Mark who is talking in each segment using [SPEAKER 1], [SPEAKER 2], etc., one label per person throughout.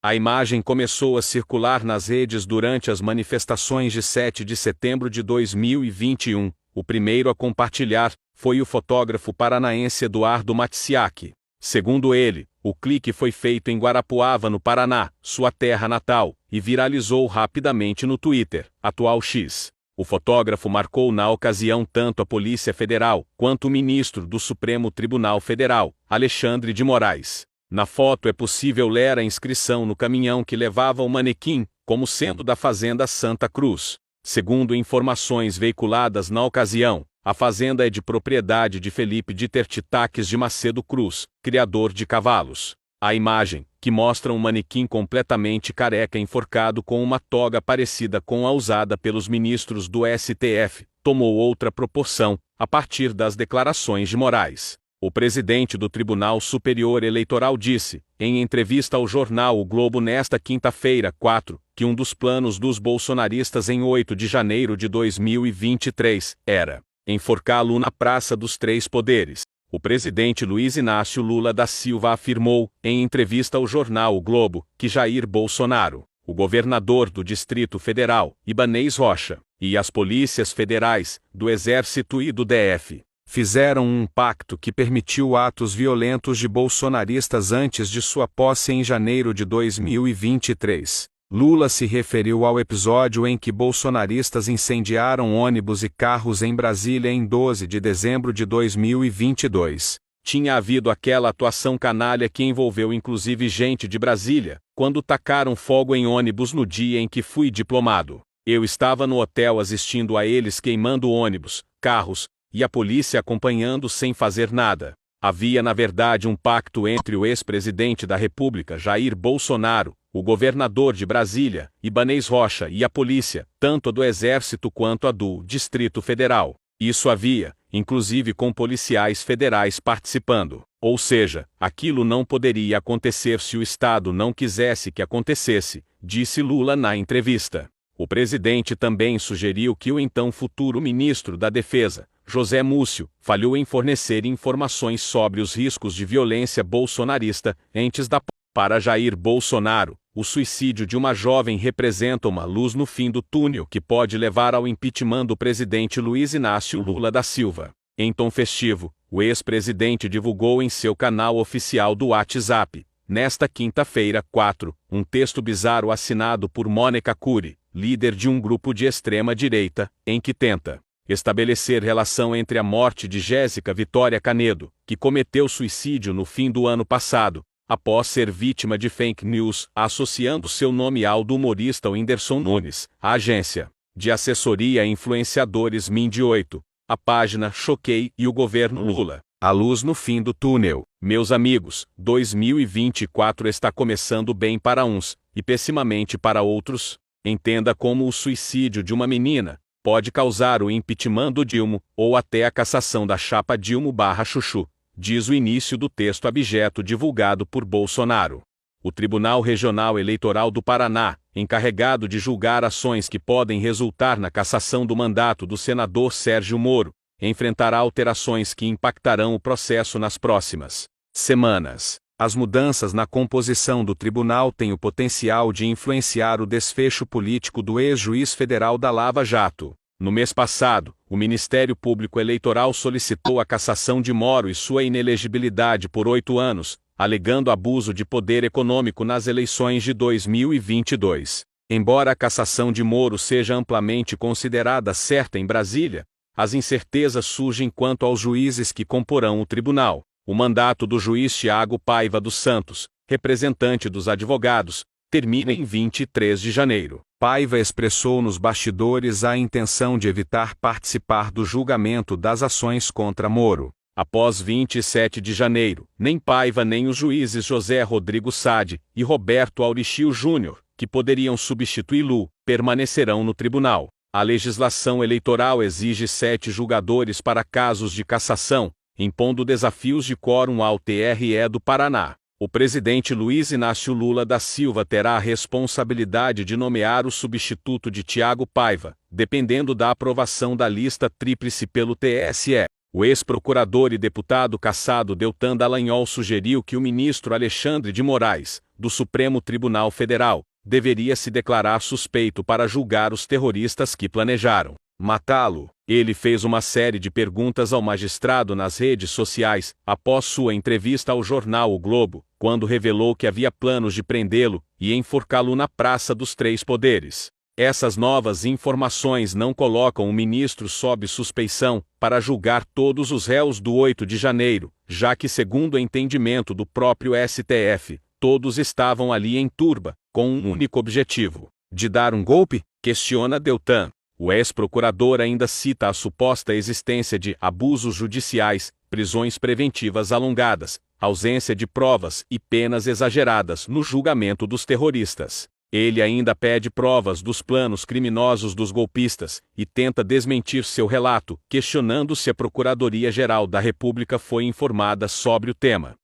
[SPEAKER 1] A imagem começou a circular nas redes durante as manifestações de 7 de setembro de 2021. O primeiro a compartilhar foi o fotógrafo paranaense Eduardo Matsiak. Segundo ele, o clique foi feito em Guarapuava, no Paraná, sua terra natal, e viralizou rapidamente no Twitter, atual X. O fotógrafo marcou na ocasião tanto a Polícia Federal quanto o ministro do Supremo Tribunal Federal, Alexandre de Moraes. Na foto é possível ler a inscrição no caminhão que levava o manequim, como sendo da Fazenda Santa Cruz. Segundo informações veiculadas na ocasião, a fazenda é de propriedade de Felipe Dieter Titaques de Macedo Cruz, criador de cavalos. A imagem, que mostra um manequim completamente careca enforcado com uma toga parecida com a usada pelos ministros do STF, tomou outra proporção, a partir das declarações de Moraes. O presidente do Tribunal Superior Eleitoral disse, em entrevista ao jornal O Globo nesta quinta-feira, 4, que um dos planos dos bolsonaristas em 8 de janeiro de 2023 era enforcá-lo na Praça dos Três Poderes. O presidente Luiz Inácio Lula da Silva afirmou, em entrevista ao jornal O Globo, que Jair Bolsonaro, o governador do Distrito Federal, Ibanez Rocha, e as polícias federais, do Exército e do DF, fizeram um pacto que permitiu atos violentos de bolsonaristas antes de sua posse em janeiro de 2023. Lula se referiu ao episódio em que bolsonaristas incendiaram ônibus e carros em Brasília em 12 de dezembro de 2022. Tinha havido aquela atuação canalha que envolveu inclusive gente de Brasília, quando tacaram fogo em ônibus no dia em que fui diplomado. Eu estava no hotel assistindo a eles queimando ônibus, carros, e a polícia acompanhando sem fazer nada. Havia na verdade um pacto entre o ex-presidente da República Jair Bolsonaro, o governador de Brasília, Ibanez Rocha, e a polícia, tanto a do Exército quanto a do Distrito Federal. Isso havia, inclusive com policiais federais participando. Ou seja, aquilo não poderia acontecer se o Estado não quisesse que acontecesse, disse Lula na entrevista. O presidente também sugeriu que o então futuro ministro da Defesa, José Múcio, falhou em fornecer informações sobre os riscos de violência bolsonarista antes da Para Jair Bolsonaro, o suicídio de uma jovem representa uma luz no fim do túnel que pode levar ao impeachment do presidente Luiz Inácio Lula da Silva. Em tom festivo, o ex-presidente divulgou em seu canal oficial do WhatsApp, nesta quinta-feira, 4, um texto bizarro assinado por Mônica Cury, líder de um grupo de extrema-direita, em que tenta estabelecer relação entre a morte de Jéssica Vitória Canedo, que cometeu suicídio no fim do ano passado, após ser vítima de fake news, associando seu nome ao do humorista Whindersson Nunes, a agência de assessoria a influenciadores Mind 8, a página Choquei e o governo Lula. A luz no fim do túnel. Meus amigos, 2024 está começando bem para uns, e pessimamente para outros. Entenda como o suicídio de uma menina pode causar o impeachment do Dilma, ou até a cassação da chapa Dilma/Chuchu, diz o início do texto abjeto divulgado por Bolsonaro. O Tribunal Regional Eleitoral do Paraná, encarregado de julgar ações que podem resultar na cassação do mandato do senador Sérgio Moro, enfrentará alterações que impactarão o processo nas próximas semanas. As mudanças na composição do tribunal têm o potencial de influenciar o desfecho político do ex-juiz federal da Lava Jato. No mês passado, o Ministério Público Eleitoral solicitou a cassação de Moro e sua inelegibilidade por 8 anos, alegando abuso de poder econômico nas eleições de 2022. Embora a cassação de Moro seja amplamente considerada certa em Brasília, as incertezas surgem quanto aos juízes que comporão o tribunal. O mandato do juiz Tiago Paiva dos Santos, representante dos advogados, termina em 23 de janeiro. Paiva expressou nos bastidores a intenção de evitar participar do julgamento das ações contra Moro. Após 27 de janeiro, nem Paiva nem os juízes José Rodrigo Sade e Roberto Aurichio Júnior, que poderiam substituí-lo, permanecerão no tribunal. A legislação eleitoral exige 7 julgadores para casos de cassação, impondo desafios de quórum ao TRE do Paraná. O presidente Luiz Inácio Lula da Silva terá a responsabilidade de nomear o substituto de Tiago Paiva, dependendo da aprovação da lista tríplice pelo TSE. O ex-procurador e deputado cassado Deltan Dallagnol sugeriu que o ministro Alexandre de Moraes, do Supremo Tribunal Federal, deveria se declarar suspeito para julgar os terroristas que planejaram matá-lo. Ele fez uma série de perguntas ao magistrado nas redes sociais, após sua entrevista ao jornal O Globo, quando revelou que havia planos de prendê-lo e enforcá-lo na Praça dos Três Poderes. Essas novas informações não colocam o ministro sob suspeição para julgar todos os réus do 8 de janeiro, já que, segundo o entendimento do próprio STF, todos estavam ali em turba, com um único objetivo: de dar um golpe? Questiona Deltan. O ex-procurador ainda cita a suposta existência de abusos judiciais, prisões preventivas alongadas, ausência de provas e penas exageradas no julgamento dos terroristas. Ele ainda pede provas dos planos criminosos dos golpistas e tenta desmentir seu relato, questionando se a Procuradoria-Geral da República foi informada sobre o tema.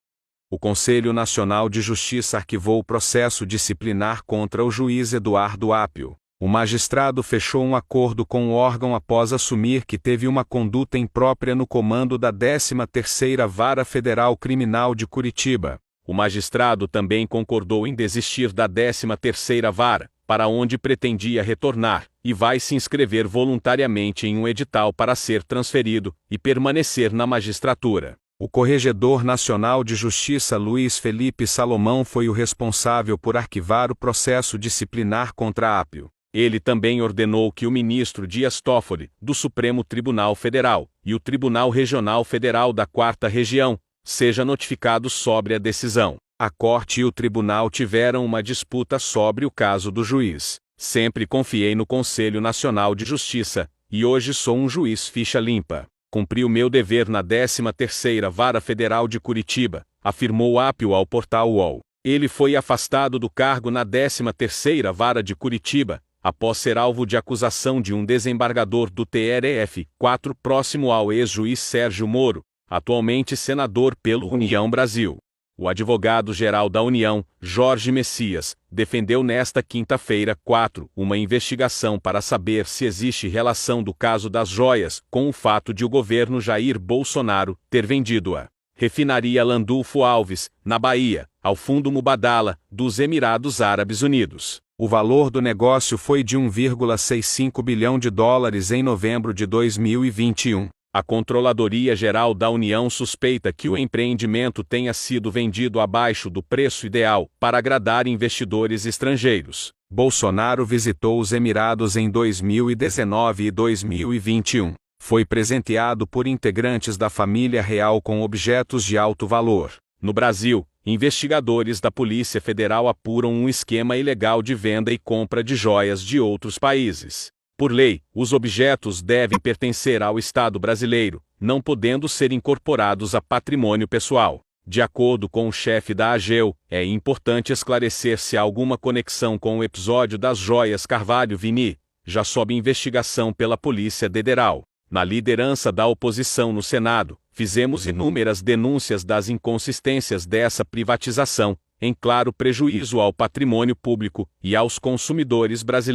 [SPEAKER 1] O Conselho Nacional de Justiça arquivou o processo disciplinar contra o juiz Eduardo Apio. O magistrado fechou um acordo com o órgão após assumir que teve uma conduta imprópria no comando da 13ª Vara Federal Criminal de Curitiba. O magistrado também concordou em desistir da 13ª Vara, para onde pretendia retornar, e vai se inscrever voluntariamente em um edital para ser transferido e permanecer na magistratura. O Corregedor Nacional de Justiça Luiz Felipe Salomão foi o responsável por arquivar o processo disciplinar contra Apio. Ele também ordenou que o ministro Dias Toffoli, do Supremo Tribunal Federal, e o Tribunal Regional Federal da 4ª Região, seja notificado sobre a decisão. A Corte e o Tribunal tiveram uma disputa sobre o caso do juiz. Sempre confiei no Conselho Nacional de Justiça, e hoje sou um juiz ficha limpa. Cumpri o meu dever na 13ª Vara Federal de Curitiba, afirmou Apio ao portal UOL. Ele foi afastado do cargo na 13ª Vara de Curitiba, após ser alvo de acusação de um desembargador do TRF-4 próximo ao ex-juiz Sérgio Moro, atualmente senador pelo União Brasil. O advogado-geral da União, Jorge Messias, defendeu nesta quinta-feira, 4, uma investigação para saber se existe relação do caso das joias com o fato de o governo Jair Bolsonaro ter vendido a refinaria Landulfo Alves, na Bahia, ao Fundo Mubadala, dos Emirados Árabes Unidos. O valor do negócio foi de 1,65 bilhão de dólares em novembro de 2021. A Controladoria-Geral da União suspeita que o empreendimento tenha sido vendido abaixo do preço ideal para agradar investidores estrangeiros. Bolsonaro visitou os Emirados em 2019 e 2021. Foi presenteado por integrantes da família real com objetos de alto valor. No Brasil, investigadores da Polícia Federal apuram um esquema ilegal de venda e compra de joias de outros países. Por lei, os objetos devem pertencer ao Estado brasileiro, não podendo ser incorporados a patrimônio pessoal. De acordo com o chefe da AGEU, é importante esclarecer se há alguma conexão com o episódio das joias Carvalho Vini, já sob investigação pela Polícia Federal. Na liderança da oposição no Senado, fizemos inúmeras denúncias das inconsistências dessa privatização, em claro prejuízo ao patrimônio público e aos consumidores brasileiros.